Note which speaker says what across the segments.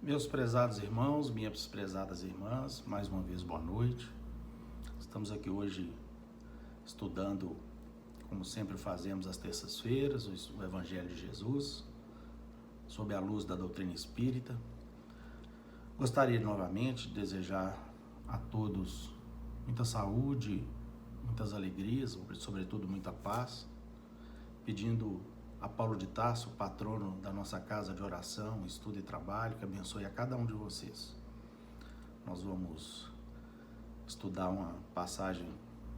Speaker 1: Meus prezados irmãos, minhas prezadas irmãs, mais uma vez boa noite. Estamos aqui hoje estudando, como sempre fazemos às terças-feiras, o Evangelho de Jesus, sob a luz da doutrina espírita. Gostaria novamente de desejar a todos muita saúde, muitas alegrias, sobretudo muita paz, pedindo a Paulo de Tarso, patrono da nossa casa de oração, estudo e trabalho, que abençoe a cada um de vocês. Nós vamos estudar uma passagem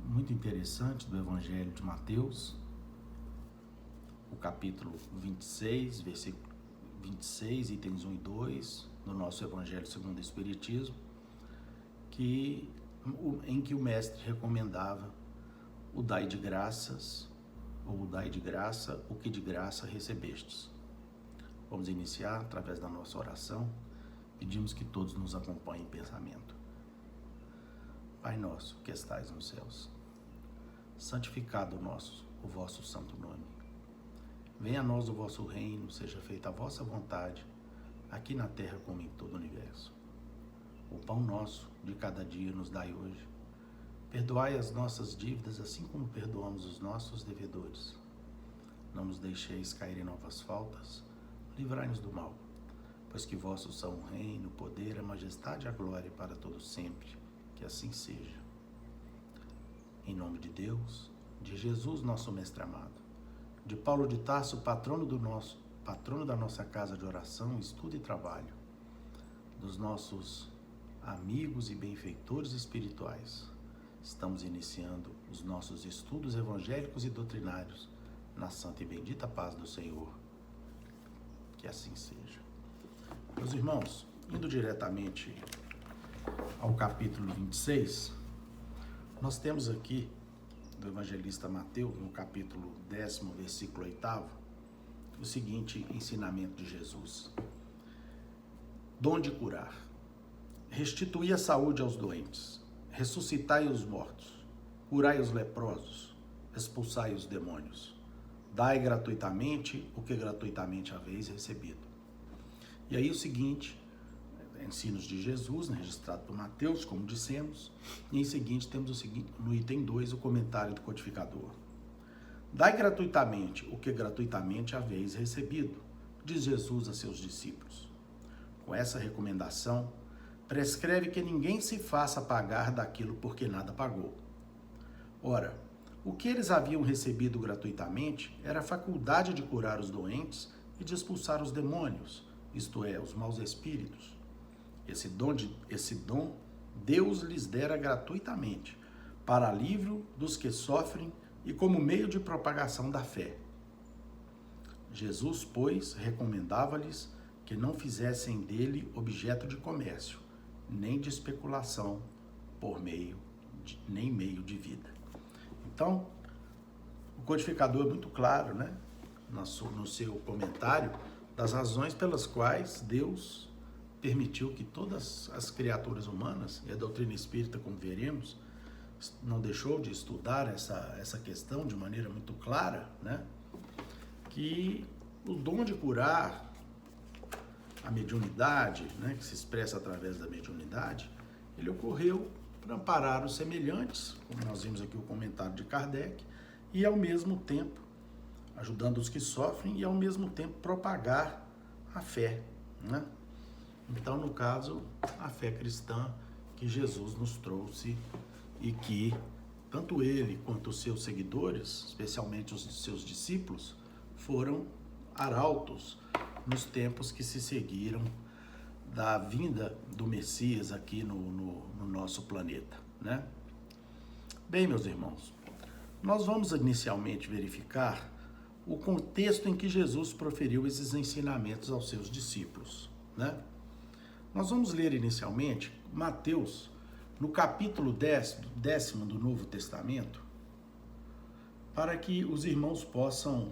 Speaker 1: muito interessante do Evangelho de Mateus, o capítulo 26, versículo 26, itens 1 e 2, do nosso Evangelho segundo o Espiritismo, em que o mestre recomendava o dai de graças, ou dai de graça, o que de graça recebestes. Vamos iniciar através da nossa oração. Pedimos que todos nos acompanhem em pensamento. Pai nosso, que estais nos céus, santificado o vosso santo nome. Venha a nós o vosso reino, seja feita a vossa vontade, aqui na terra como em todo o universo. O pão nosso de cada dia nos dai hoje. Perdoai as nossas dívidas, assim como perdoamos os nossos devedores. Não nos deixeis cair em novas faltas, livrai-nos do mal, pois que vossos são o reino, o poder, a majestade e a glória para todos sempre, que assim seja. Em nome de Deus, de Jesus, nosso mestre amado, de Paulo de Tarso, patrono da nossa casa de oração, estudo e trabalho, dos nossos amigos e benfeitores espirituais, estamos iniciando os nossos estudos evangélicos e doutrinários na santa e bendita paz do Senhor. Que assim seja. Meus irmãos, indo diretamente ao capítulo 26, nós temos aqui do evangelista Mateus, no capítulo 10º, versículo 8º, o seguinte ensinamento de Jesus. Dom de curar. Restituí a saúde aos doentes. Ressuscitai os mortos, curai os leprosos, expulsai os demônios. Dai gratuitamente o que gratuitamente haveis recebido. E aí o seguinte, ensinos de Jesus, registrado por Mateus, como dissemos, e em seguinte temos o seguinte, no item 2, o comentário do codificador. Dai gratuitamente o que gratuitamente haveis recebido, diz Jesus a seus discípulos. Com essa recomendação, prescreve que ninguém se faça pagar daquilo porque nada pagou. Ora, o que eles haviam recebido gratuitamente era a faculdade de curar os doentes e de expulsar os demônios, isto é, os maus espíritos. Esse dom Deus lhes dera gratuitamente, para alívio dos que sofrem e como meio de propagação da fé. Jesus, pois, recomendava-lhes que não fizessem dele objeto de comércio, nem de especulação nem meio de vida. Então, o codificador é muito claro, no seu comentário, das razões pelas quais Deus permitiu que todas as criaturas humanas, e a doutrina espírita, como veremos, não deixou de estudar essa questão de maneira muito clara, que o dom de curar, a mediunidade, que se expressa através da mediunidade, ele ocorreu para amparar os semelhantes, como nós vimos aqui o comentário de Kardec, e ao mesmo tempo, ajudando os que sofrem e ao mesmo tempo propagar a fé, Então, no caso, a fé cristã que Jesus nos trouxe e que tanto ele quanto os seus seguidores, especialmente os seus discípulos, foram arautos nos tempos que se seguiram da vinda do Messias aqui no nosso planeta, Bem, meus irmãos, nós vamos inicialmente verificar o contexto em que Jesus proferiu esses ensinamentos aos seus discípulos, Nós vamos ler inicialmente Mateus, no capítulo 10º do Novo Testamento, para que os irmãos possam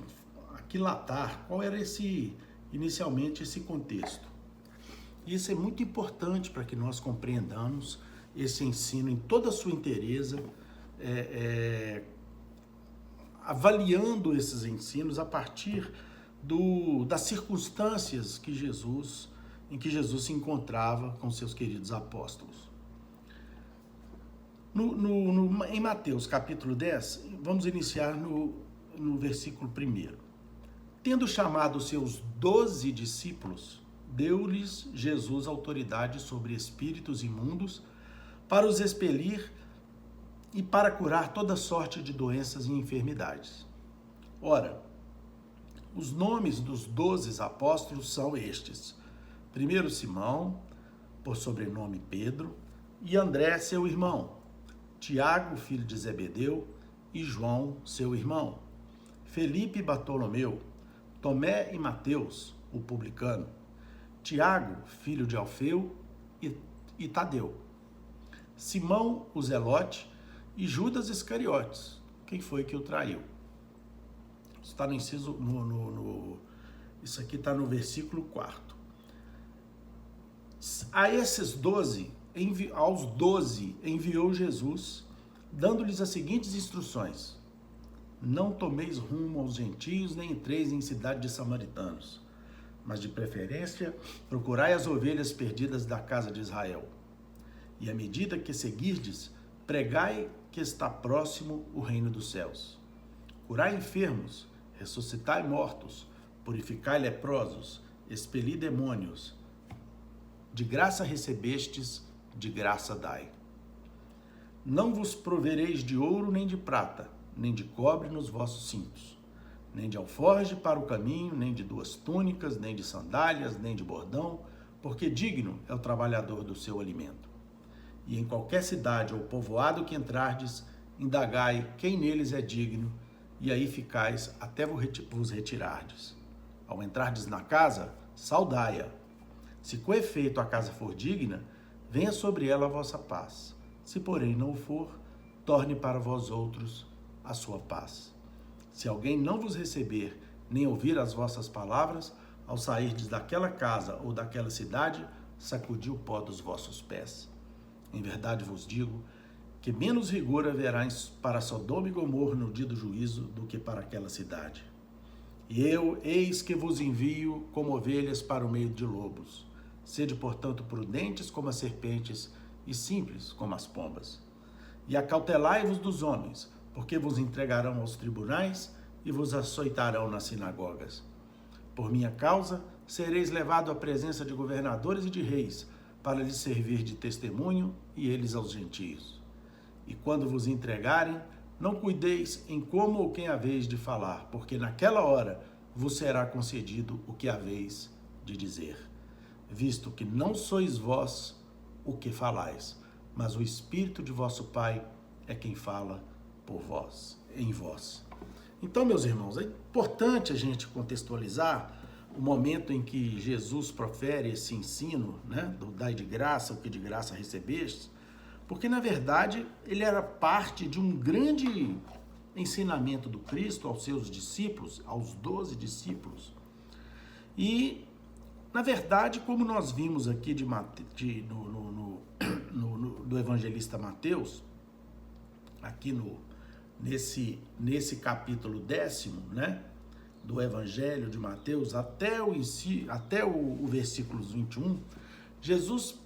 Speaker 1: aquilatar qual era inicialmente esse contexto. Isso é muito importante para que nós compreendamos esse ensino em toda a sua inteireza, avaliando esses ensinos a partir das circunstâncias que Jesus em que Jesus se encontrava com seus queridos apóstolos. Em Mateus capítulo 10, vamos iniciar no versículo 1. Tendo chamado seus 12 discípulos, deu-lhes Jesus autoridade sobre espíritos imundos para os expelir e para curar toda sorte de doenças e enfermidades. Ora, os nomes dos 12 apóstolos são estes: primeiro Simão, por sobrenome Pedro, e André, seu irmão, Tiago, filho de Zebedeu, e João, seu irmão, Felipe e Bartolomeu, Tomé e Mateus, o publicano, Tiago, filho de Alfeu, e Tadeu, Simão, o Zelote, e Judas Iscariotes, quem foi que o traiu. Isso está no inciso, isso aqui está no versículo 4. A esses 12, aos 12 enviou Jesus, dando-lhes as seguintes instruções: não tomeis rumo aos gentios, nem entreis em cidade de samaritanos, mas de preferência procurai as ovelhas perdidas da casa de Israel. E à medida que seguirdes, pregai que está próximo o reino dos céus. Curai enfermos, ressuscitai mortos, purificai leprosos, expeli demônios. De graça recebestes, de graça dai. Não vos provereis de ouro nem de prata, nem de cobre nos vossos cintos, nem de alforje para o caminho, nem de 2 túnicas, nem de sandálias, nem de bordão, porque digno é o trabalhador do seu alimento. E em qualquer cidade ou povoado que entrardes, indagai quem neles é digno, e aí ficais até vos retirardes. Ao entrardes na casa, saudai-a. Se com efeito a casa for digna, venha sobre ela a vossa paz. Se porém não o for, torne para vós outros a sua paz. Se alguém não vos receber, nem ouvir as vossas palavras, ao sairdes daquela casa ou daquela cidade, sacudi o pó dos vossos pés. Em verdade vos digo que menos rigor haverá para Sodoma e Gomorra no dia do juízo do que para aquela cidade. E eu, eis que vos envio como ovelhas para o meio de lobos. Sede, portanto, prudentes como as serpentes e simples como as pombas. E acautelai-vos dos homens, porque vos entregarão aos tribunais e vos açoitarão nas sinagogas. Por minha causa, sereis levado à presença de governadores e de reis, para lhes servir de testemunho, e eles aos gentios. E quando vos entregarem, não cuideis em como ou quem haveis de falar, porque naquela hora vos será concedido o que haveis de dizer, visto que não sois vós o que falais, mas o Espírito de vosso Pai é quem fala por vós, em vós. Então, meus irmãos, é importante a gente contextualizar o momento em que Jesus profere esse ensino, né, do dai de graça, o que de graça recebeste, porque, na verdade, ele era parte de um grande ensinamento do Cristo aos seus discípulos, aos 12 discípulos. E, na verdade, como nós vimos aqui do evangelista Mateus, aqui nesse capítulo 10º, né, do Evangelho de Mateus, até o versículo 21, Jesus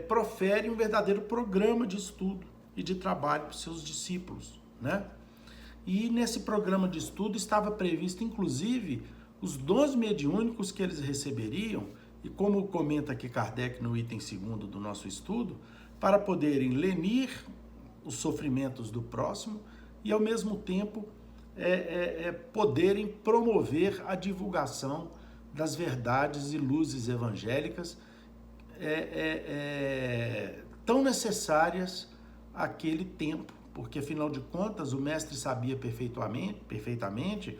Speaker 1: profere um verdadeiro programa de estudo e de trabalho para os seus discípulos, né? E nesse programa de estudo estava previsto, inclusive, os dons mediúnicos que eles receberiam, e como comenta aqui Kardec no item 2º do nosso estudo, para poderem lenir os sofrimentos do próximo e, ao mesmo tempo, poderem promover a divulgação das verdades e luzes evangélicas tão necessárias àquele tempo, porque, afinal de contas, o mestre sabia perfeitamente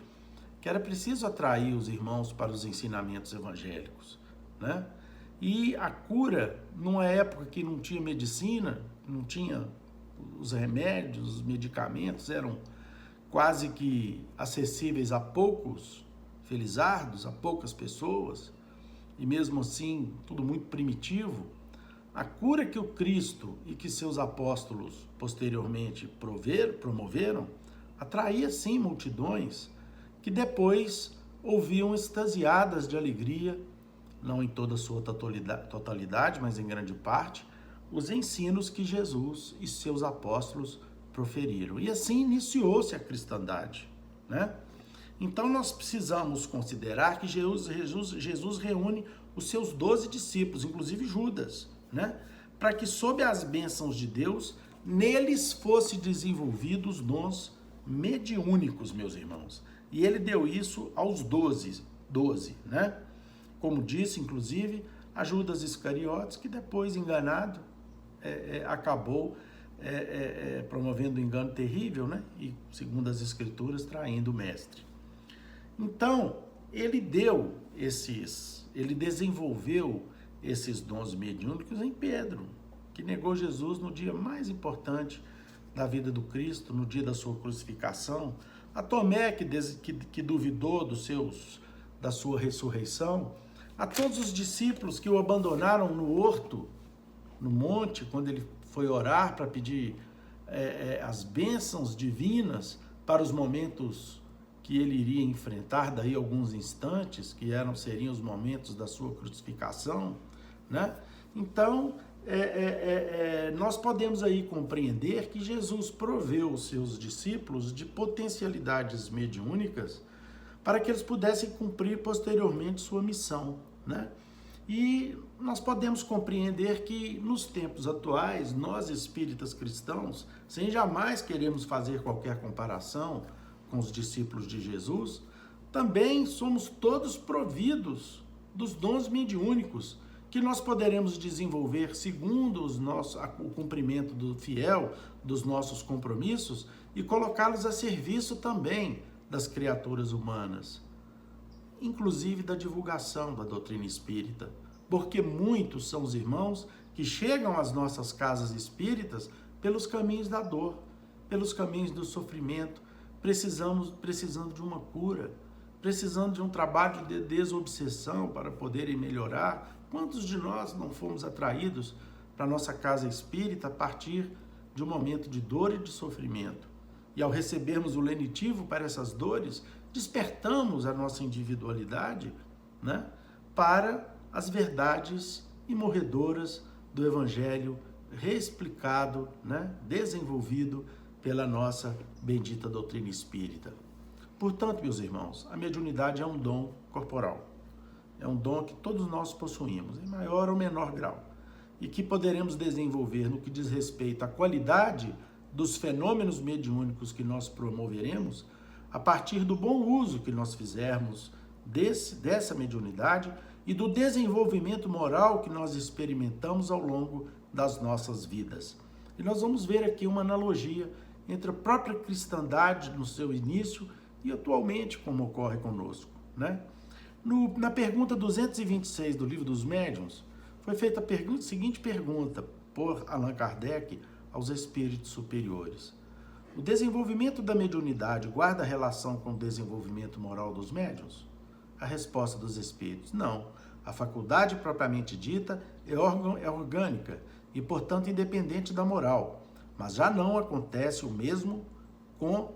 Speaker 1: que era preciso atrair os irmãos para os ensinamentos evangélicos, né? E a cura, numa época que não tinha medicina, não tinha os remédios, os medicamentos, eram quase que acessíveis a poucos felizardos, a poucas pessoas, e mesmo assim, tudo muito primitivo. A cura que o Cristo e que seus apóstolos posteriormente promoveram, atraía sim multidões que depois ouviam extasiadas de alegria não em toda a sua totalidade, mas em grande parte, os ensinos que Jesus e seus apóstolos proferiram. E assim iniciou-se a cristandade, né? Então nós precisamos considerar que Jesus reúne os seus 12 discípulos, inclusive Judas, né? Para que sob as bênçãos de Deus, neles fosse desenvolvidos os dons mediúnicos, meus irmãos. E ele deu isso aos 12, né? Como disse, inclusive, a Judas Iscariotes, que depois, enganado, acabou promovendo um engano terrível, né? E, segundo as Escrituras, traindo o mestre. Então, ele desenvolveu esses dons mediúnicos em Pedro, que negou Jesus no dia mais importante da vida do Cristo, no dia da sua crucificação, a Tomé, que duvidou da sua ressurreição, a todos os discípulos que o abandonaram no horto, no monte, quando ele foi orar para pedir as bênçãos divinas para os momentos que ele iria enfrentar daí alguns instantes, que seriam os momentos da sua crucificação, né? Então, nós podemos aí compreender que Jesus proveu os seus discípulos de potencialidades mediúnicas para que eles pudessem cumprir posteriormente sua missão, né? E nós podemos compreender que nos tempos atuais, nós espíritas cristãos, sem jamais queremos fazer qualquer comparação com os discípulos de Jesus, também somos todos providos dos dons mediúnicos que nós poderemos desenvolver segundo o cumprimento do fiel dos nossos compromissos e colocá-los a serviço também das criaturas humanas, inclusive da divulgação da doutrina espírita, porque muitos são os irmãos que chegam às nossas casas espíritas pelos caminhos da dor, pelos caminhos do sofrimento, precisando de uma cura, precisando de um trabalho de desobsessão para poderem melhorar. Quantos de nós não fomos atraídos para a nossa casa espírita a partir de um momento de dor e de sofrimento? E ao recebermos o lenitivo para essas dores, despertamos a nossa individualidade, né, para as verdades imorredoras do Evangelho reexplicado, né, desenvolvido pela nossa bendita doutrina espírita. Portanto, meus irmãos, a mediunidade é um dom corporal. É um dom que todos nós possuímos, em maior ou menor grau, e que poderemos desenvolver no que diz respeito à qualidade dos fenômenos mediúnicos que nós promoveremos a partir do bom uso que nós fizermos dessa mediunidade e do desenvolvimento moral que nós experimentamos ao longo das nossas vidas. E nós vamos ver aqui uma analogia entre a própria cristandade no seu início e atualmente como ocorre conosco, né? Na pergunta 226 do Livro dos Médiuns, foi feita a seguinte pergunta por Allan Kardec aos espíritos superiores: o desenvolvimento da mediunidade guarda relação com o desenvolvimento moral dos médiuns? A resposta dos espíritos: não. A faculdade propriamente dita é orgânica e, portanto, independente da moral, mas já não acontece o mesmo com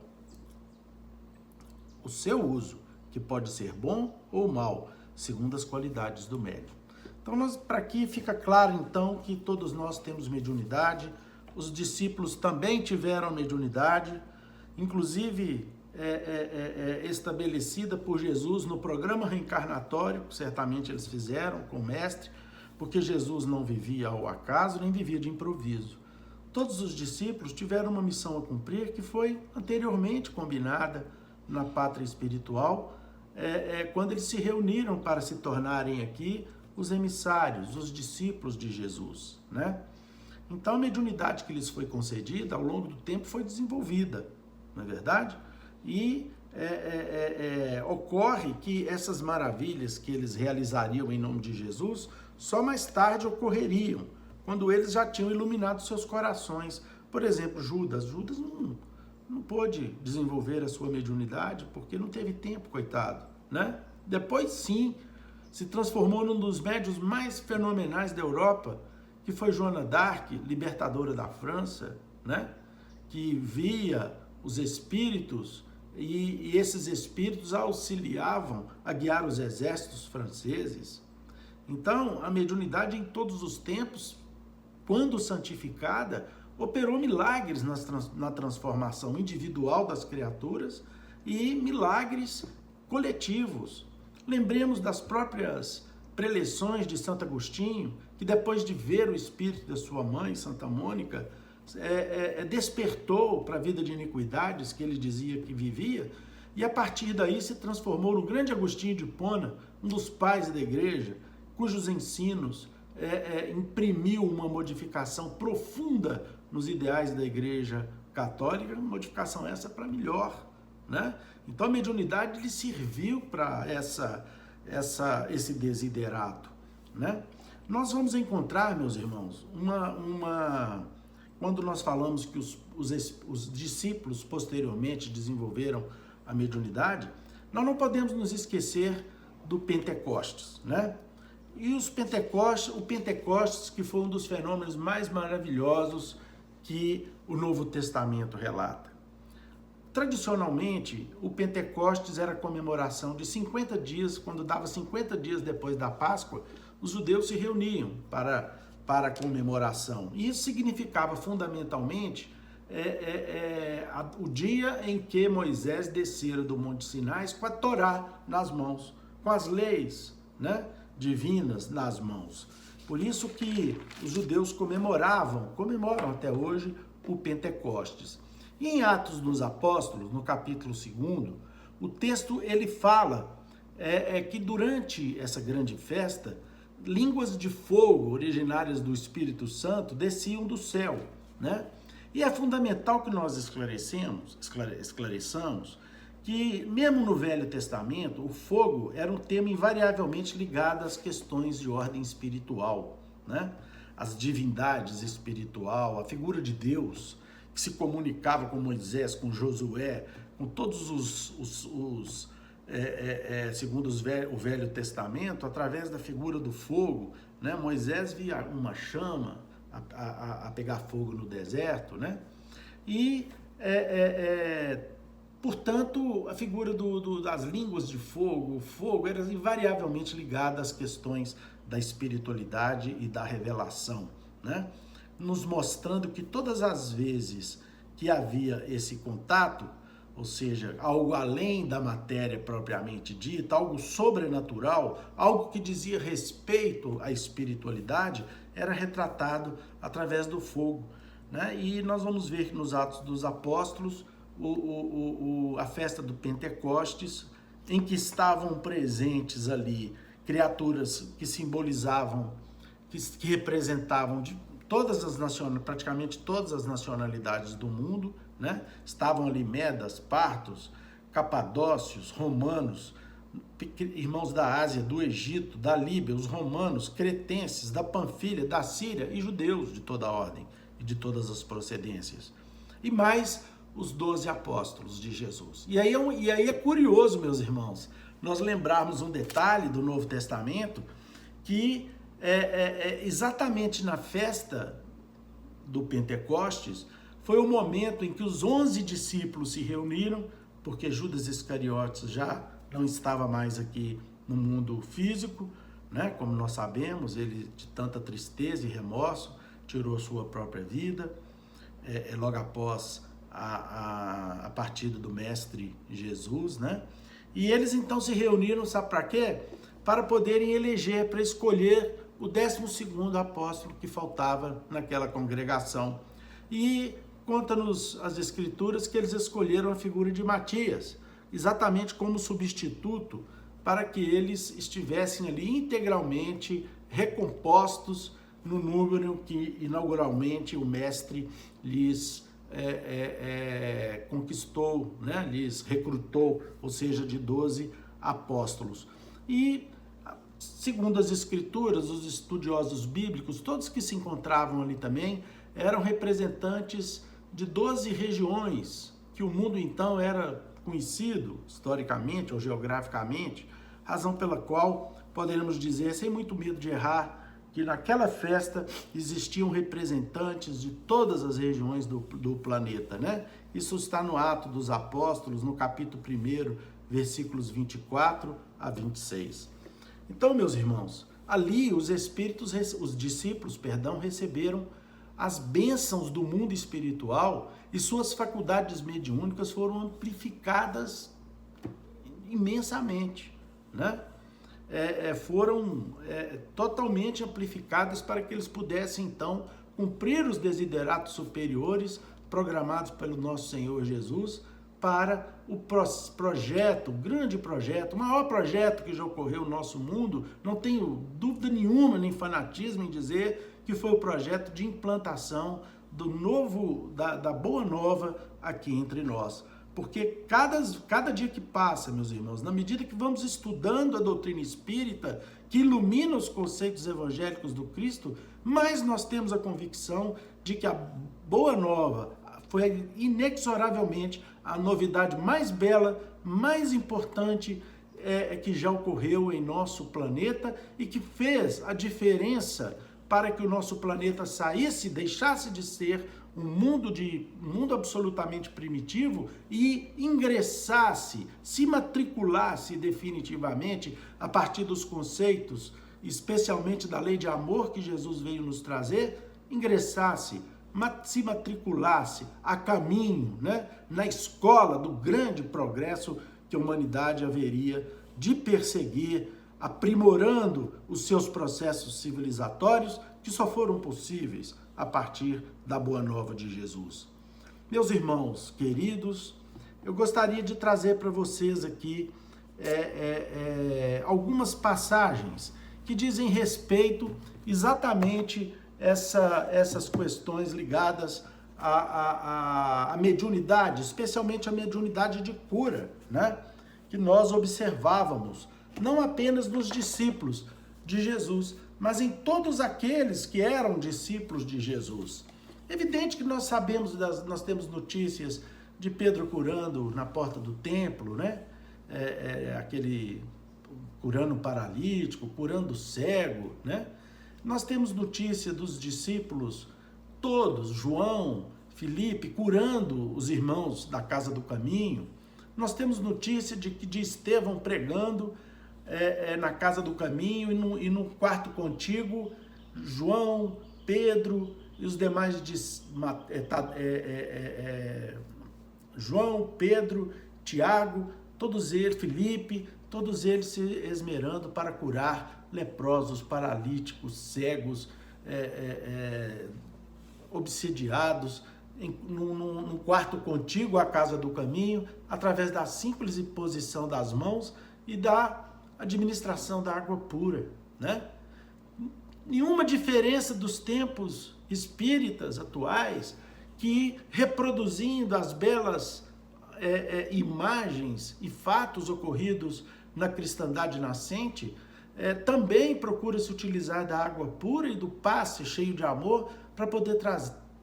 Speaker 1: o seu uso, que pode ser bom ou mal, segundo as qualidades do médium. Então, para aqui fica claro, então, que todos nós temos mediunidade, os discípulos também tiveram mediunidade, inclusive estabelecida por Jesus no programa reencarnatório, que certamente eles fizeram com o mestre, porque Jesus não vivia ao acaso, nem vivia de improviso. Todos os discípulos tiveram uma missão a cumprir que foi anteriormente combinada na pátria espiritual, quando eles se reuniram para se tornarem aqui os emissários, os discípulos de Jesus, né? Então a mediunidade que lhes foi concedida ao longo do tempo foi desenvolvida, não é verdade? E ocorre que essas maravilhas que eles realizariam em nome de Jesus só mais tarde ocorreriam, quando eles já tinham iluminado seus corações. Por exemplo, Judas não pôde desenvolver a sua mediunidade porque não teve tempo, coitado, né? Depois sim, se transformou num dos médiuns mais fenomenais da Europa, que foi Joana d'Arc, libertadora da França, né? Que via os espíritos e esses espíritos auxiliavam a guiar os exércitos franceses. Então, a mediunidade em todos os tempos, quando santificada, operou milagres na transformação individual das criaturas e milagres coletivos. Lembremos das próprias preleções de Santo Agostinho, que depois de ver o espírito da sua mãe, Santa Mônica, despertou para a vida de iniquidades que ele dizia que vivia, e a partir daí se transformou no grande Agostinho de Hipona, um dos pais da igreja, cujos ensinos imprimiu uma modificação profunda nos ideais da igreja católica, modificação essa para melhor, né? Então a mediunidade lhe serviu para esse desiderato, né? Nós vamos encontrar, meus irmãos, quando nós falamos que os discípulos posteriormente desenvolveram a mediunidade, nós não podemos nos esquecer do Pentecostes, né? E o Pentecostes, que foi um dos fenômenos mais maravilhosos que o Novo Testamento relata. Tradicionalmente, o Pentecostes era a comemoração de 50 dias, quando dava 50 dias depois da Páscoa, os judeus se reuniam para a comemoração. E isso significava fundamentalmente o dia em que Moisés descera do Monte Sinai com a Torá nas mãos, com as leis, né, divinas nas mãos. Por isso que os judeus comemoram até hoje o Pentecostes. E em Atos dos Apóstolos, no capítulo 2, o texto ele fala que durante essa grande festa, línguas de fogo originárias do Espírito Santo desciam do céu, né? E é fundamental que nós esclareçamos que, mesmo no Velho Testamento, o fogo era um tema invariavelmente ligado às questões de ordem espiritual, né? As divindades espiritual, a figura de Deus, que se comunicava com Moisés, com Josué, com todos segundo o Velho Testamento, através da figura do fogo, né? Moisés via uma chama a pegar fogo no deserto, né? E, portanto, a figura das línguas de fogo, o fogo, era invariavelmente ligado às questões da espiritualidade e da revelação, né? Nos mostrando que todas as vezes que havia esse contato, ou seja, algo além da matéria propriamente dita, algo sobrenatural, algo que dizia respeito à espiritualidade, era retratado através do fogo, né? E nós vamos ver que nos Atos dos Apóstolos, a festa do Pentecostes, em que estavam presentes ali criaturas que simbolizavam, que representavam praticamente todas as nacionalidades do mundo, né? Estavam ali medas, partos, capadócios, romanos, irmãos da Ásia, do Egito, da Líbia, os romanos, cretenses, da Panfilha, da Síria e judeus de toda a ordem e de todas as procedências. E mais os 12 apóstolos de Jesus. E aí é curioso, meus irmãos, nós lembrarmos um detalhe do Novo Testamento, que exatamente na festa do Pentecostes, foi o momento em que os 11 discípulos se reuniram, porque Judas Iscariotes já não estava mais aqui no mundo físico, né? Como nós sabemos, ele, de tanta tristeza e remorso, tirou sua própria vida, logo após a partida do Mestre Jesus, né? E eles então se reuniram, sabe para quê? Para poderem eleger, para escolher o 12º apóstolo que faltava naquela congregação. E conta-nos as Escrituras que eles escolheram a figura de Matias, exatamente como substituto, para que eles estivessem ali integralmente recompostos no número que inauguralmente o Mestre lhes conquistou, né? Lhes recrutou, ou seja, de 12 apóstolos. E segundo as Escrituras, os estudiosos bíblicos, todos que se encontravam ali também, eram representantes de 12 regiões, que o mundo então era conhecido historicamente ou geograficamente, razão pela qual poderíamos dizer, sem muito medo de errar, que naquela festa existiam representantes de todas as regiões do planeta, né? Isso está no Atos dos Apóstolos, no capítulo 1, versículos 24 a 26. Então, meus irmãos, ali os discípulos, receberam as bênçãos do mundo espiritual e suas faculdades mediúnicas foram amplificadas imensamente, né? Foram totalmente amplificadas para que eles pudessem, então, cumprir os desideratos superiores programados pelo nosso Senhor Jesus para o projeto, o grande projeto, o maior projeto que já ocorreu no nosso mundo. Não tenho dúvida nenhuma, nem fanatismo em dizer que foi o projeto de implantação da Boa Nova aqui entre nós. Porque cada dia que passa, meus irmãos, na medida que vamos estudando a doutrina espírita, que ilumina os conceitos evangélicos do Cristo, mais nós temos a convicção de que a Boa Nova foi inexoravelmente a novidade mais bela, mais importante que já ocorreu em nosso planeta e que fez a diferença para que o nosso planeta deixasse de ser um mundo absolutamente primitivo e ingressasse, se matriculasse definitivamente a partir dos conceitos, especialmente da lei de amor que Jesus veio nos trazer, se matriculasse a caminho, né, na escola do grande progresso que a humanidade haveria de perseguir, aprimorando os seus processos civilizatórios que só foram possíveis a partir da Boa Nova de Jesus. Meus irmãos queridos, eu gostaria de trazer para vocês aqui algumas passagens que dizem respeito exatamente essas questões ligadas à mediunidade, especialmente a mediunidade de cura, né? Que nós observávamos, não apenas nos discípulos de Jesus, mas em todos aqueles que eram discípulos de Jesus. Evidente que nós temos notícias de Pedro curando na porta do templo, né? Aquele curando paralítico, curando cego, né? Nós temos notícia dos discípulos todos, João, Filipe, curando os irmãos da Casa do Caminho. Nós temos notícia de Estevão pregando na Casa do Caminho e no quarto contíguo, João, Pedro e os demais João, Pedro, Tiago, todos eles, Filipe, todos eles se esmerando para curar leprosos, paralíticos, cegos, obsidiados, no quarto contíguo à Casa do Caminho, através da simples imposição das mãos e da administração da água pura, né? Nenhuma diferença dos tempos espíritas atuais que, reproduzindo as belas imagens e fatos ocorridos na cristandade nascente, também procura se utilizar da água pura e do passe cheio de amor para poder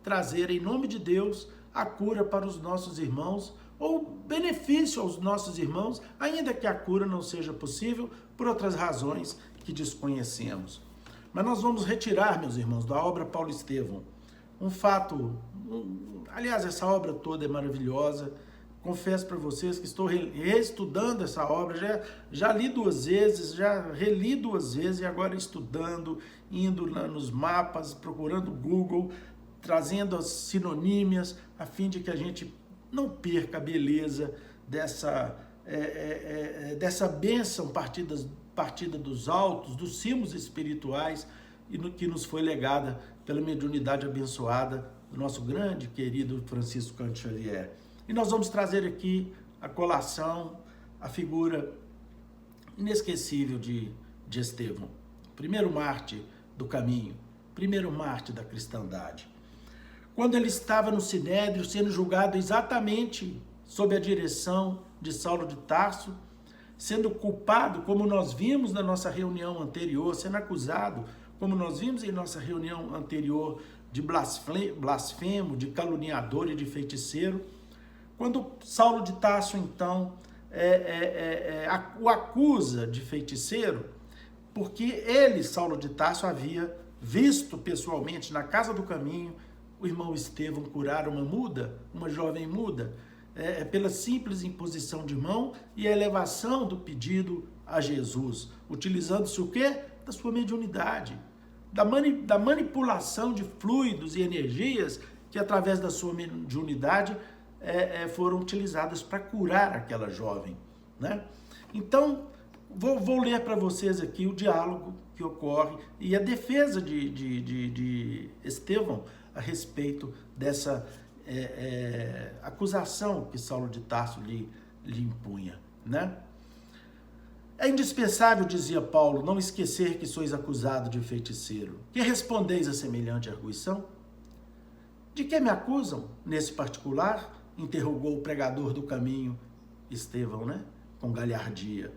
Speaker 1: trazer em nome de Deus a cura para os nossos irmãos, ou benefício aos nossos irmãos, ainda que a cura não seja possível por outras razões que desconhecemos. Mas nós vamos retirar, meus irmãos, da obra Paulo Estevão um fato, aliás, essa obra toda é maravilhosa. Confesso para vocês que estou reestudando essa obra, já li 2 vezes, já reli 2 vezes e agora estudando, indo lá nos mapas, procurando Google, trazendo as sinonímias, a fim de que a gente não perca a beleza dessa bênção partida dos altos, dos cimos espirituais e que nos foi legada pela mediunidade abençoada do nosso grande querido Francisco Cândido Xavier. E nós vamos trazer aqui a colação, a figura inesquecível de Estevão, primeiro mártir do caminho, primeiro mártir da cristandade. Quando ele estava no Sinédrio, sendo julgado exatamente sob a direção de Saulo de Tarso, sendo culpado, como nós vimos na nossa reunião anterior, sendo acusado, como nós vimos em nossa reunião anterior, de blasfemo, de caluniador e de feiticeiro, quando Saulo de Tarso, então, o acusa de feiticeiro, porque ele, Saulo de Tarso, havia visto pessoalmente na Casa do Caminho o irmão Estevão curar uma jovem muda, pela simples imposição de mão e a elevação do pedido a Jesus, utilizando-se o quê? Da sua mediunidade, da manipulação de fluidos e energias que através da sua mediunidade foram utilizadas para curar aquela jovem, né? Então, vou ler para vocês aqui o diálogo que ocorre e a defesa de Estevão a respeito dessa acusação que Saulo de Tarso lhe impunha, né? É indispensável, dizia Paulo, não esquecer que sois acusado de feiticeiro. Que respondeis a semelhante arguição? De que me acusam, nesse particular? Interrogou o pregador do caminho, Estevão, né? Com galhardia.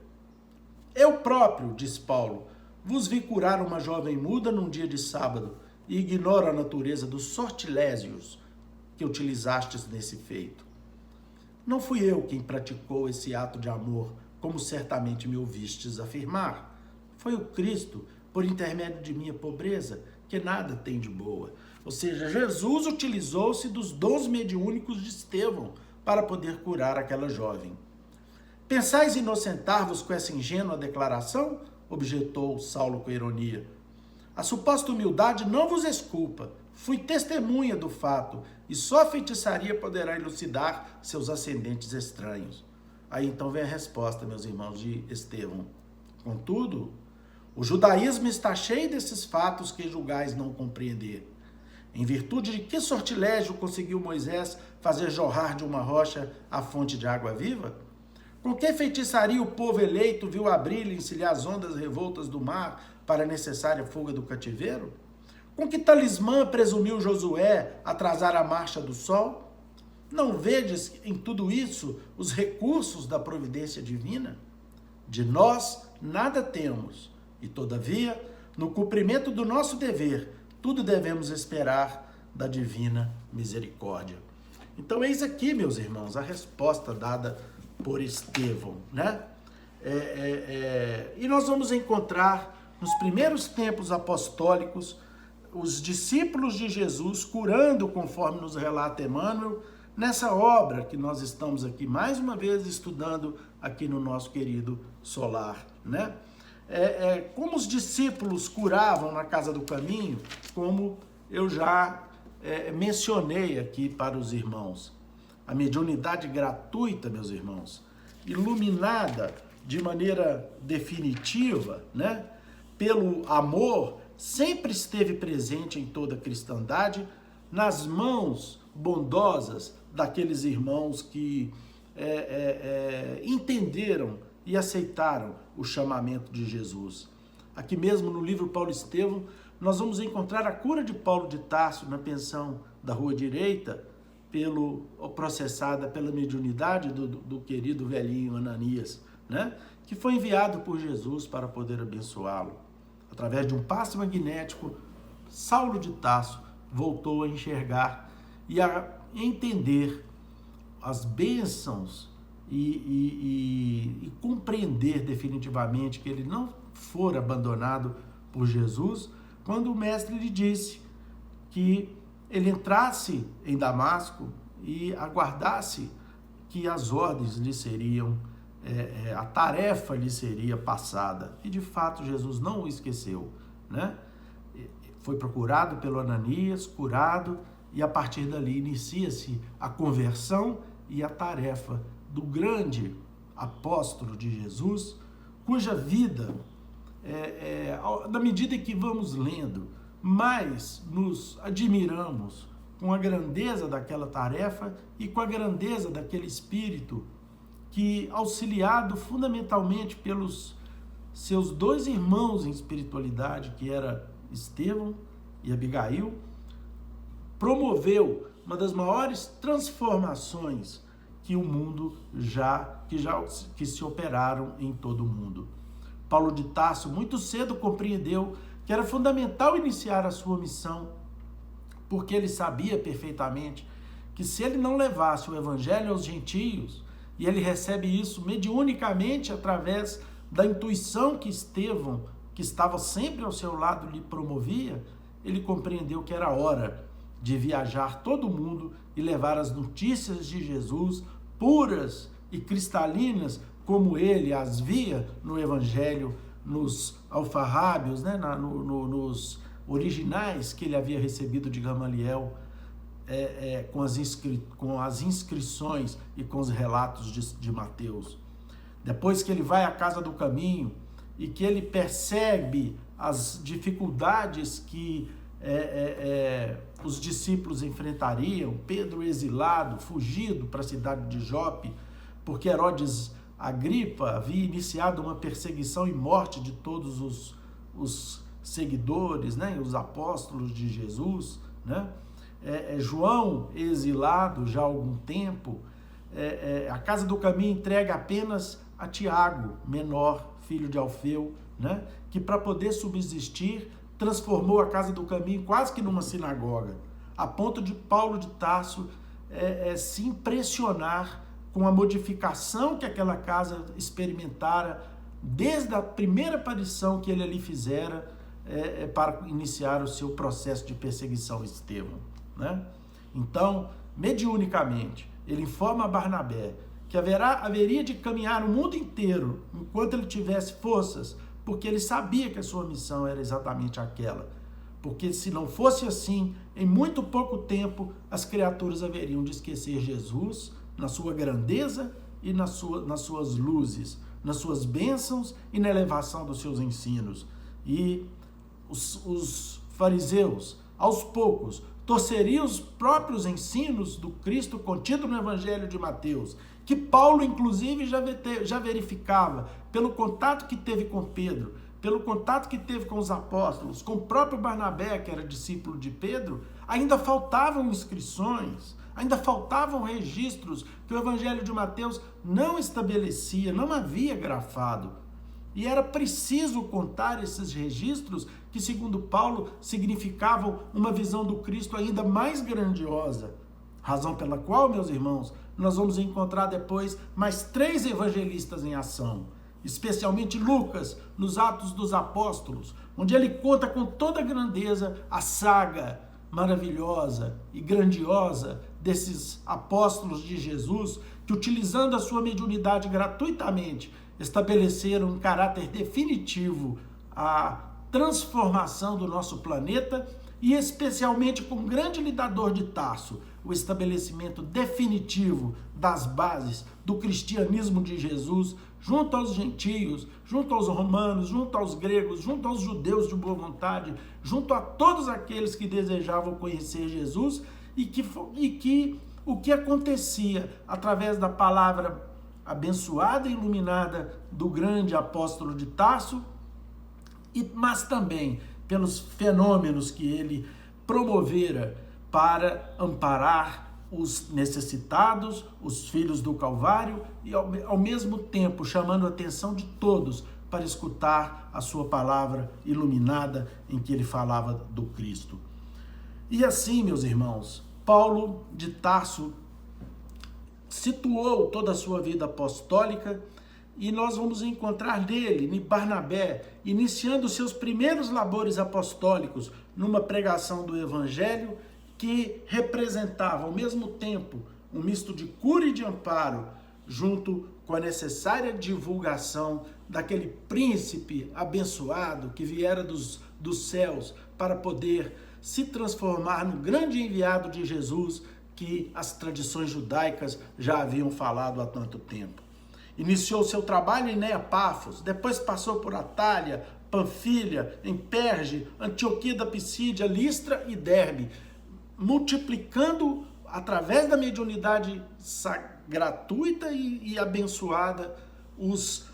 Speaker 1: Eu próprio, disse Paulo, vos vi curar uma jovem muda num dia de sábado e ignoro a natureza dos sortilégios que utilizastes nesse feito. Não fui eu quem praticou esse ato de amor, como certamente me ouvistes afirmar. Foi o Cristo, por intermédio de minha pobreza, que nada tem de boa. Ou seja, Jesus utilizou-se dos dons mediúnicos de Estevão para poder curar aquela jovem. Pensais inocentar-vos com essa ingênua declaração? Objetou Saulo com ironia. A suposta humildade não vos exculpa. Fui testemunha do fato, e só a feitiçaria poderá elucidar seus ascendentes estranhos. Aí então vem a resposta, meus irmãos, de Estevão. Contudo, o judaísmo está cheio desses fatos que julgais não compreender. Em virtude de que sortilégio conseguiu Moisés fazer jorrar de uma rocha a fonte de água viva? Com que feitiçaria o povo eleito viu abrirem-se-lhe as ondas revoltas do mar para a necessária fuga do cativeiro? Com que talismã presumiu Josué atrasar a marcha do sol? Não vedes em tudo isso os recursos da providência divina? De nós nada temos, e todavia, no cumprimento do nosso dever, tudo devemos esperar da divina misericórdia. Então eis aqui, meus irmãos, a resposta dada por Estevão, né? E nós vamos encontrar nos primeiros tempos apostólicos os discípulos de Jesus curando, conforme nos relata Emmanuel, nessa obra que nós estamos aqui mais uma vez estudando aqui no nosso querido solar, né? Como os discípulos curavam na casa do caminho, como eu já mencionei aqui para os irmãos. A mediunidade gratuita, meus irmãos, iluminada de maneira definitiva, né, pelo amor, sempre esteve presente em toda a cristandade, nas mãos bondosas daqueles irmãos que entenderam e aceitaram o chamamento de Jesus. Aqui mesmo no livro Paulo Estevão, nós vamos encontrar a cura de Paulo de Tarso na pensão da Rua Direita, processada pela mediunidade do querido velhinho Ananias, né? Que foi enviado por Jesus para poder abençoá-lo. Através de um passe magnético, Saulo de Tarso voltou a enxergar e a entender as bênçãos e compreender definitivamente que ele não fora abandonado por Jesus, quando o mestre lhe disse que ele entrasse em Damasco e aguardasse que as ordens lhe seriam, a tarefa lhe seria passada. E de fato Jesus não o esqueceu, né? Foi procurado pelo Ananias, curado, e a partir dali inicia-se a conversão e a tarefa do grande apóstolo de Jesus, cuja vida, na medida em que vamos lendo, mais nos admiramos com a grandeza daquela tarefa e com a grandeza daquele espírito que, auxiliado fundamentalmente pelos seus dois irmãos em espiritualidade, que era Estevão e Abigail, promoveu uma das maiores transformações que o mundo que se operaram em todo o mundo. Paulo de Tarso muito cedo compreendeu que era fundamental iniciar a sua missão, porque ele sabia perfeitamente que se ele não levasse o evangelho aos gentios, e ele recebe isso mediunicamente através da intuição que Estevão, que estava sempre ao seu lado, lhe promovia, ele compreendeu que era hora de viajar todo mundo e levar as notícias de Jesus puras e cristalinas como ele as via no Evangelho, nos alfarrábios, né, nos originais que ele havia recebido de Gamaliel, com as inscrições e com os relatos de Mateus. Depois que ele vai à casa do caminho e que ele percebe as dificuldades que os discípulos enfrentariam, Pedro exilado, fugido para a cidade de Jope, porque Herodes Agripa havia iniciado uma perseguição e morte de todos os seguidores, né, os apóstolos de Jesus, né? João exilado já há algum tempo, a casa do caminho entrega apenas a Tiago, menor, filho de Alfeu, né, que para poder subsistir transformou a casa do caminho quase que numa sinagoga, a ponto de Paulo de Tarso se impressionar com a modificação que aquela casa experimentara desde a primeira aparição que ele ali fizera para iniciar o seu processo de perseguição a Estevão, né? Então, mediunicamente, ele informa a Barnabé que haveria de caminhar o mundo inteiro enquanto ele tivesse forças, porque ele sabia que a sua missão era exatamente aquela. Porque se não fosse assim, em muito pouco tempo, as criaturas haveriam de esquecer Jesus na sua grandeza e nas suas luzes, nas suas bênçãos e na elevação dos seus ensinos. E os fariseus, aos poucos, torceriam os próprios ensinos do Cristo contido no Evangelho de Mateus, que Paulo, inclusive, já verificava pelo contato que teve com Pedro, pelo contato que teve com os apóstolos, com o próprio Barnabé, que era discípulo de Pedro. Ainda faltavam inscrições, ainda faltavam registros que o Evangelho de Mateus não estabelecia, não havia grafado. E era preciso contar esses registros que, segundo Paulo, significavam uma visão do Cristo ainda mais grandiosa. Razão pela qual, meus irmãos, nós vamos encontrar depois mais 3 evangelistas em ação, especialmente Lucas, nos Atos dos Apóstolos, onde ele conta com toda a grandeza a saga maravilhosa e grandiosa desses apóstolos de Jesus, que, utilizando a sua mediunidade gratuitamente, estabeleceram um caráter definitivo a transformação do nosso planeta e, especialmente, com o grande lidador de Tarso, o estabelecimento definitivo das bases do cristianismo de Jesus junto aos gentios, junto aos romanos, junto aos gregos, junto aos judeus de boa vontade, junto a todos aqueles que desejavam conhecer Jesus, e que o que acontecia através da palavra abençoada e iluminada do grande apóstolo de Tarso, mas também pelos fenômenos que ele promovera para amparar os necessitados, os filhos do Calvário, e ao mesmo tempo chamando a atenção de todos para escutar a sua palavra iluminada em que ele falava do Cristo. E assim, meus irmãos, Paulo de Tarso situou toda a sua vida apostólica, e nós vamos encontrar nele, em Barnabé, iniciando seus primeiros labores apostólicos numa pregação do Evangelho que representava ao mesmo tempo um misto de cura e de amparo, junto com a necessária divulgação daquele príncipe abençoado que viera dos céus para poder se transformar no grande enviado de Jesus que as tradições judaicas já haviam falado há tanto tempo. Iniciou seu trabalho em Neapáfos, depois passou por Atália, Panfilha, em Perge, Antioquia da Pisídia, Listra e Derbe, multiplicando através da mediunidade gratuita e abençoada os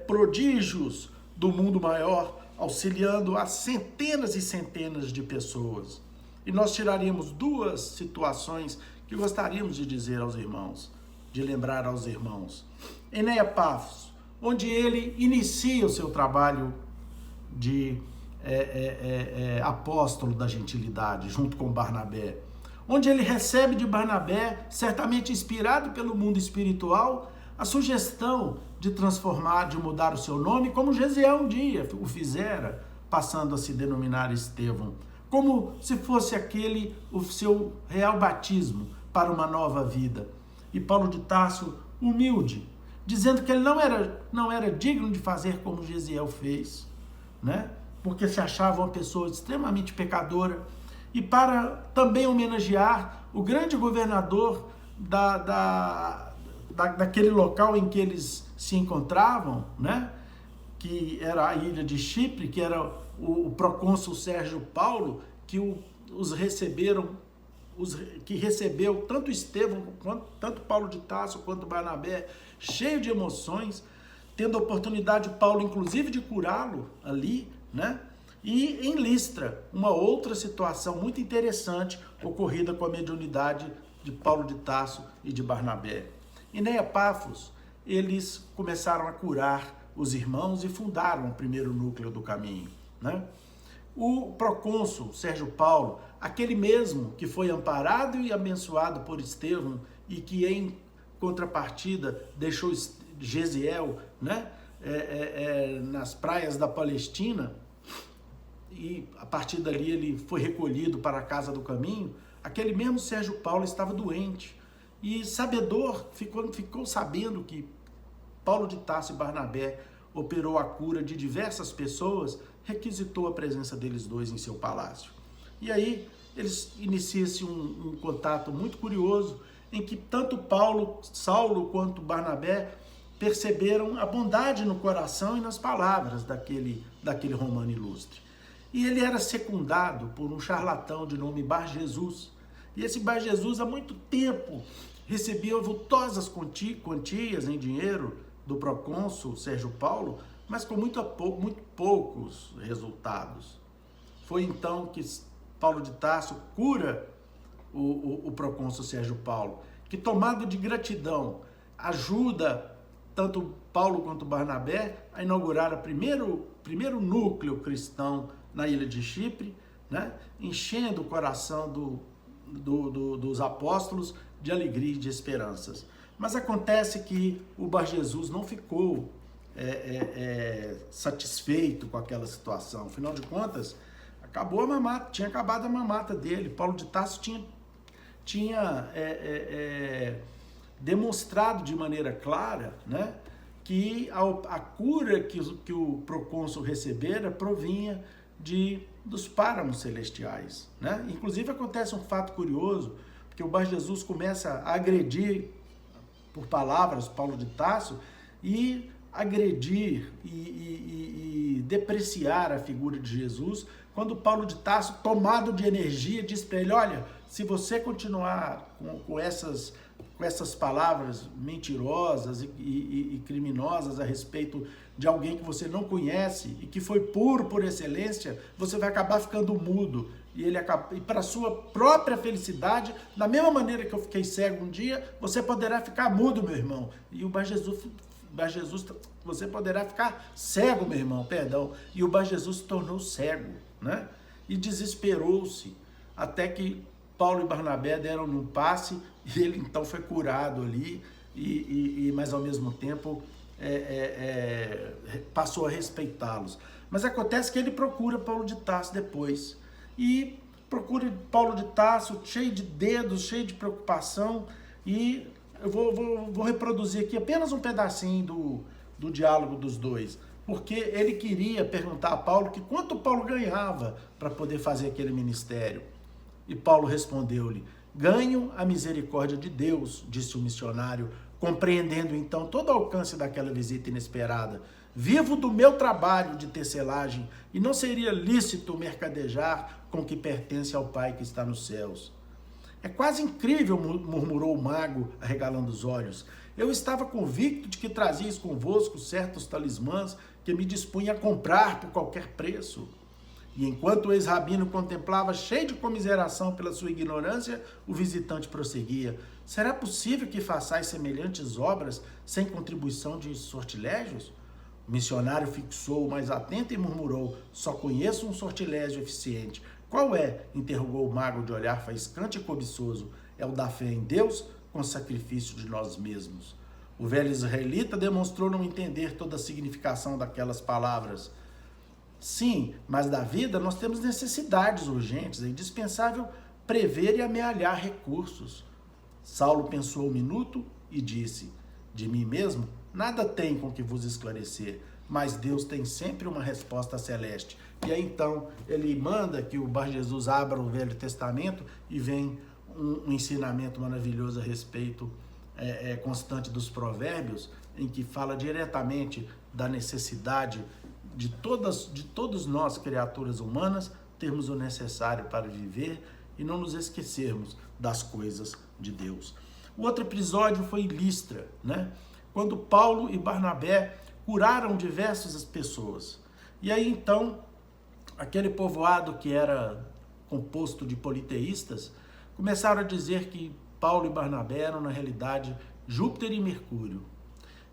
Speaker 1: prodígios do mundo maior, auxiliando a centenas e centenas de pessoas. E nós tiraríamos 2 situações que gostaríamos de dizer aos irmãos, de lembrar aos irmãos. Em Neapáfos, onde ele inicia o seu trabalho de apóstolo da gentilidade, junto com Barnabé, onde ele recebe de Barnabé, certamente inspirado pelo mundo espiritual, a sugestão de transformar, de mudar o seu nome, como Gesiel um dia o fizera, passando a se denominar Estevão, como se fosse aquele o seu real batismo para uma nova vida. E Paulo de Tarso, humilde, dizendo que ele não era digno de fazer como Gesiel fez, né? Porque se achava uma pessoa extremamente pecadora, e para também homenagear o grande governador daquele local em que eles se encontravam, né? Que era a ilha de Chipre, que era o procônsul Sérgio Paulo, que que recebeu tanto Estevão, tanto Paulo de Tarso, quanto Barnabé, cheio de emoções, tendo a oportunidade, Paulo, inclusive, de curá-lo ali, né? E em Listra, uma outra situação muito interessante ocorrida com a mediunidade de Paulo de Tarso e de Barnabé. Em Neapafos, eles começaram a curar os irmãos e fundaram o primeiro núcleo do caminho, né? O procônsul Sérgio Paulo, aquele mesmo que foi amparado e abençoado por Estevão e que em contrapartida deixou Gesiel, né, nas praias da Palestina, e a partir dali ele foi recolhido para a casa do caminho, aquele mesmo Sérgio Paulo estava doente e sabedor, ficou sabendo que Paulo de Tarso e Barnabé operou a cura de diversas pessoas, requisitou a presença deles dois em seu palácio. E aí eles iniciam-se um contato muito curioso, em que tanto Saulo quanto Barnabé perceberam a bondade no coração e nas palavras daquele romano ilustre. E ele era secundado por um charlatão de nome Bar Jesus. E esse Bar Jesus há muito tempo recebia vultosas quantias em dinheiro do procônsul Sérgio Paulo, mas com muito poucos resultados. Foi então que Paulo de Tarso cura o procônsul Sérgio Paulo, que, tomado de gratidão, ajuda tanto Paulo quanto Barnabé a inaugurar o primeiro núcleo cristão na ilha de Chipre, né? Enchendo o coração dos apóstolos de alegria e de esperanças. Mas acontece que o Bar Jesus não ficou satisfeito com aquela situação. Afinal de contas, tinha acabado a mamata dele. Paulo de Tarso tinha demonstrado de maneira clara, né, que a cura que o procônsul recebera provinha dos páramos celestiais, né? Inclusive acontece um fato curioso, porque o Bar Jesus começa a agredir por palavras Paulo de Tarso e agredir e depreciar a figura de Jesus, quando Paulo de Tarso, tomado de energia, diz para ele: olha, se você continuar com essas palavras mentirosas e criminosas a respeito de alguém que você não conhece e que foi puro por excelência, você vai acabar ficando mudo. E para sua própria felicidade, da mesma maneira que eu fiquei cego um dia, você poderá ficar mudo, meu irmão. E o Bar Jesus, você poderá ficar cego, meu irmão, perdão. E o Bar Jesus se tornou cego, né? E desesperou-se, até que Paulo e Barnabé deram um passe e ele então foi curado ali, mas ao mesmo tempo passou a respeitá-los. Mas acontece que ele procura Paulo de Tarso depois, e procura Paulo de Tarso cheio de dedos, cheio de preocupação, e eu vou reproduzir aqui apenas um pedacinho do diálogo dos dois, porque ele queria perguntar a Paulo que quanto Paulo ganhava para poder fazer aquele ministério. E Paulo respondeu-lhe: ganho a misericórdia de Deus, disse o missionário, compreendendo então todo o alcance daquela visita inesperada. Vivo do meu trabalho de tecelagem e não seria lícito mercadejar com o que pertence ao Pai que está nos céus. É quase incrível, murmurou o mago, arregalando os olhos. Eu estava convicto de que trazias convosco certos talismãs que me dispunha a comprar por qualquer preço. E enquanto o ex-rabino contemplava, cheio de comiseração pela sua ignorância, o visitante prosseguia: será possível que façais semelhantes obras sem contribuição de sortilégios? O missionário fixou-o mais atento e murmurou: só conheço um sortilégio eficiente. Qual é? Interrogou o mago de olhar faiscante e cobiçoso. É o da fé em Deus com sacrifício de nós mesmos. O velho israelita demonstrou não entender toda a significação daquelas palavras. Sim, mas da vida nós temos necessidades urgentes, é indispensável prever e amealhar recursos. Saulo pensou um minuto e disse: de mim mesmo nada tem com que vos esclarecer, mas Deus tem sempre uma resposta celeste. E aí então ele manda que o Bar Jesus abra o Velho Testamento e vem um ensinamento maravilhoso a respeito constante dos provérbios, em que fala diretamente da necessidade de todos nós, criaturas humanas, termos o necessário para viver e não nos esquecermos das coisas de Deus. O outro episódio foi em Listra, né? Quando Paulo e Barnabé curaram diversas pessoas. E aí então, aquele povoado que era composto de politeístas, começaram a dizer que Paulo e Barnabé eram, na realidade, Júpiter e Mercúrio.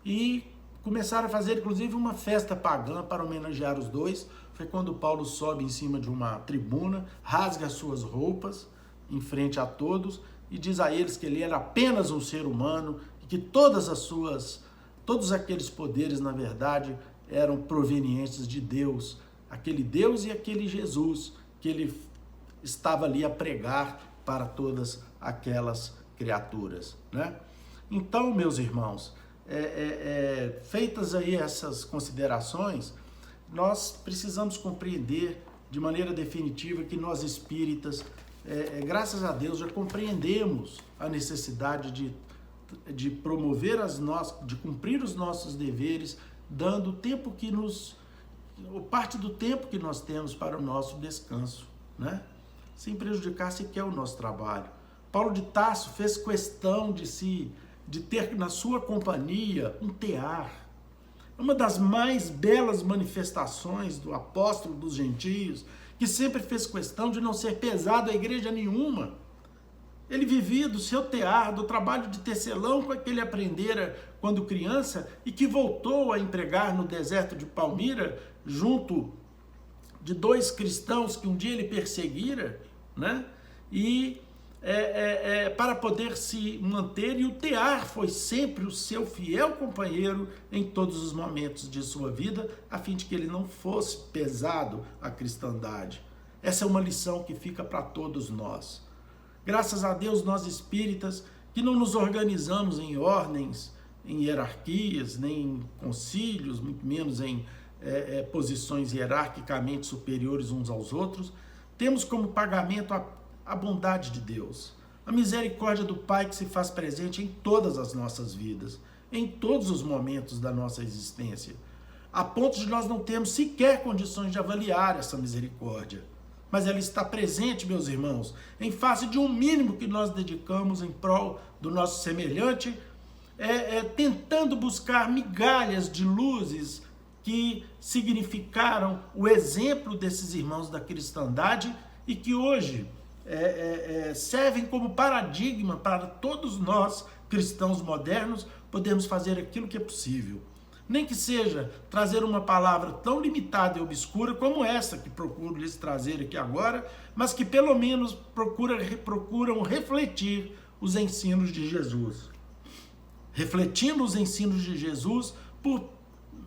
Speaker 1: E começaram a fazer, inclusive, uma festa pagã para homenagear os dois. Foi quando Paulo sobe em cima de uma tribuna, rasga as suas roupas em frente a todos e diz a eles que ele era apenas um ser humano e que todos aqueles poderes, na verdade, eram provenientes de Deus. Aquele Deus e aquele Jesus que ele estava ali a pregar para todas aquelas criaturas, né? Então, meus irmãos, feitas aí essas considerações, nós precisamos compreender de maneira definitiva que nós espíritas, graças a Deus, já compreendemos a necessidade de promover de cumprir os nossos deveres, dando o tempo parte do tempo que nós temos para o nosso descanso, né? Sem prejudicar sequer o nosso trabalho. Paulo de Tarso fez questão de ter na sua companhia um tear, uma das mais belas manifestações do apóstolo dos gentios, que sempre fez questão de não ser pesado a igreja nenhuma. Ele vivia do seu tear, do trabalho de tecelão que ele aprendera quando criança e que voltou a empregar no deserto de Palmira, junto de dois cristãos que um dia ele perseguira, né? E para poder se manter, e o tear foi sempre o seu fiel companheiro em todos os momentos de sua vida, a fim de que ele não fosse pesado à cristandade. Essa é uma lição que fica para todos nós. Graças a Deus, nós espíritas, que não nos organizamos em ordens, em hierarquias, nem em concílios, muito menos em posições hierarquicamente superiores uns aos outros, temos como pagamento a bondade de Deus, a misericórdia do Pai que se faz presente em todas as nossas vidas, em todos os momentos da nossa existência, a ponto de nós não termos sequer condições de avaliar essa misericórdia. Mas ela está presente, meus irmãos, em face de um mínimo que nós dedicamos em prol do nosso semelhante, tentando buscar migalhas de luzes que significaram o exemplo desses irmãos da cristandade e que hoje servem como paradigma para todos nós, cristãos modernos, podemos fazer aquilo que é possível. Nem que seja trazer uma palavra tão limitada e obscura como essa que procuro lhes trazer aqui agora, mas que pelo menos procuram refletir os ensinos de Jesus. Refletindo os ensinos de Jesus, por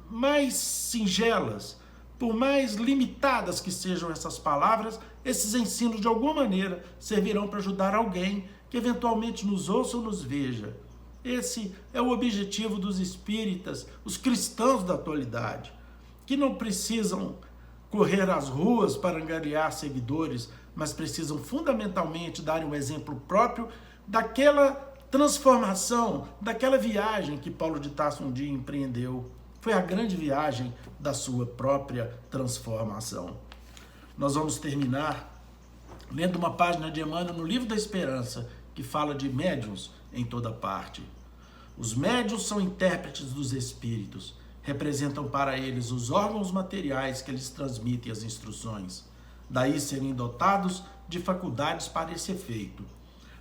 Speaker 1: mais singelas, por mais limitadas que sejam essas palavras, esses ensinos de alguma maneira servirão para ajudar alguém que eventualmente nos ouça ou nos veja. Esse é o objetivo dos espíritas, os cristãos da atualidade, que não precisam correr às ruas para angariar seguidores, mas precisam fundamentalmente dar um exemplo próprio daquela transformação, daquela viagem que Paulo de Tarso um dia empreendeu. Foi a grande viagem da sua própria transformação. Nós vamos terminar lendo uma página de Emmanuel no Livro da Esperança, que fala de médiuns em toda parte. Os médiuns são intérpretes dos espíritos, representam para eles os órgãos materiais que lhes transmitem as instruções, daí serem dotados de faculdades para esse efeito.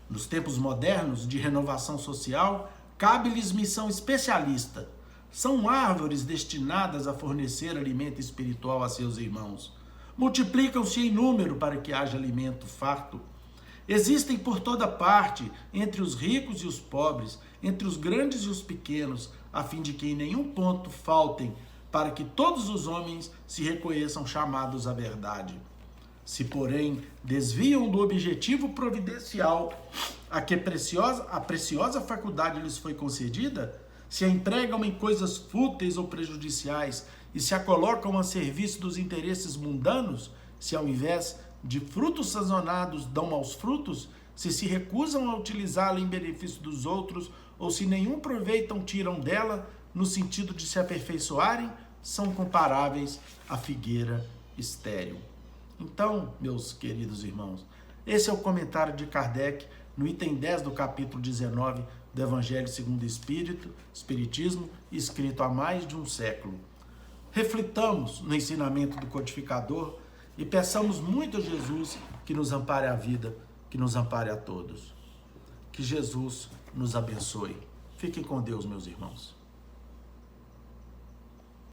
Speaker 1: Nos tempos modernos de renovação social, cabe-lhes missão especialista. São árvores destinadas a fornecer alimento espiritual a seus irmãos. Multiplicam-se em número para que haja alimento farto. Existem por toda parte, entre os ricos e os pobres, entre os grandes e os pequenos, a fim de que em nenhum ponto faltem, para que todos os homens se reconheçam chamados à verdade. Se, porém, desviam do objetivo providencial a que a preciosa faculdade lhes foi concedida, se a empregam em coisas fúteis ou prejudiciais e se a colocam a serviço dos interesses mundanos, se ao invés de frutos sazonados dão maus frutos, se recusam a utilizá-la em benefício dos outros, ou se nenhum proveito tiram dela, no sentido de se aperfeiçoarem, são comparáveis à figueira estéril. Então, meus queridos irmãos, esse é o comentário de Kardec no item 10 do capítulo 19 do Evangelho segundo o Espiritismo, escrito há mais de um século. Reflitamos no ensinamento do codificador e peçamos muito a Jesus que nos ampare a vida, que nos ampare a todos. Que Jesus nos abençoe. Fiquem com Deus, meus irmãos.